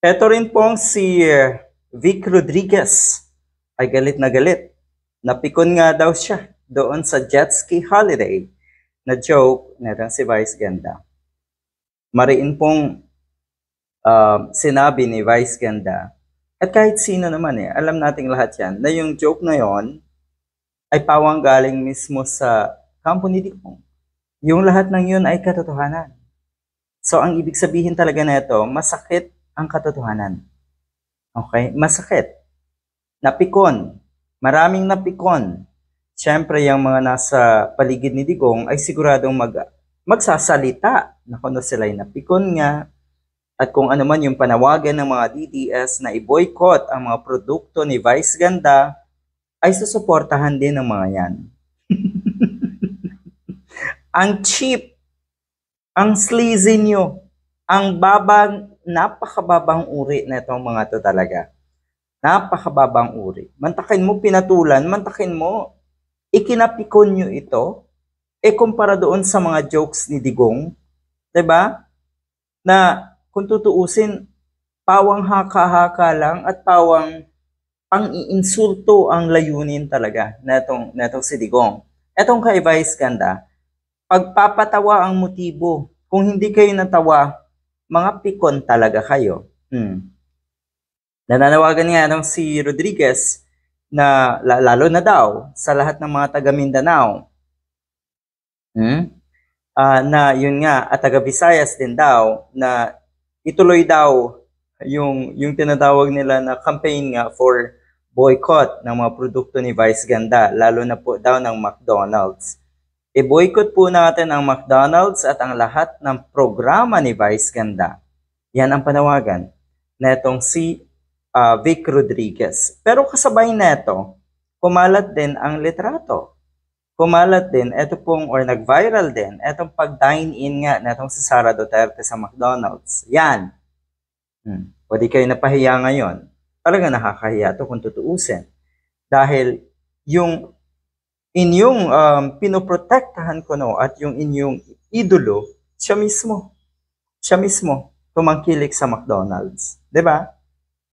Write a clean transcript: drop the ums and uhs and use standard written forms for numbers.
Eto rin pong si Vic Rodriguez ay galit na galit. Napikon nga daw siya doon sa jet ski holiday na joke na si Vice Ganda. Mariin pong sinabi ni Vice Ganda, at kahit sino naman alam nating lahat yan, na yung joke na yon ay pawang galing mismo sa kampo ni Digong. Yung lahat ng yun ay katotohanan. So ang ibig sabihin talaga nito, masakit ang katotohanan. Okay? Masakit. Napikon. Maraming napikon. Siyempre, yung mga nasa paligid ni Digong ay siguradong magsasalita na kung sila ay napikon nga at kung ano man yung panawagan ng mga DDS na i-boycott ang mga produkto ni Vice Ganda ay susuportahan din ng mga yan. Ang cheap, ang sleazy nyo, ang napakababang uri na itong mga to talaga. Napakababang uri. Mantakin mo, pinatulan, mantakin mo, ikinapikon nyo ito, kumpara doon sa mga jokes ni Digong, 'di ba? Na kung tutuusin, pawang haka-haka lang at pawang pang-iinsulto ang layunin talaga netong si Digong. Etong kay Vice Ganda, pagpapatawa ang motibo. Kung hindi kayo natawa, mga pikon talaga kayo. Nananawagan nga si Rodriguez na lalo na daw sa lahat ng mga taga Mindanao. Na yun nga, at taga Visayas din daw na ituloy daw yung tinatawag nila na campaign nga for boycott ng mga produkto ni Vice Ganda, lalo na po daw ng McDonald's. I-boycott po natin ang McDonald's at ang lahat ng programa ni Vice Ganda. Yan ang panawagan na itong si Vic Rodriguez. Pero kasabay neto, kumalat din ang litrato. Kumalat din, ito pong, or nag-viral din, itong pag-dine-in nga na itong si Sara Duterte sa McDonald's. Yan. O di kayo napahiya ngayon. Talaga nakakahiya to kung tutuusin. Dahil yung inyong pinoprotektahan ko at yung inyong idolo, siya mismo tumangkilik sa McDonald's. 'Di ba?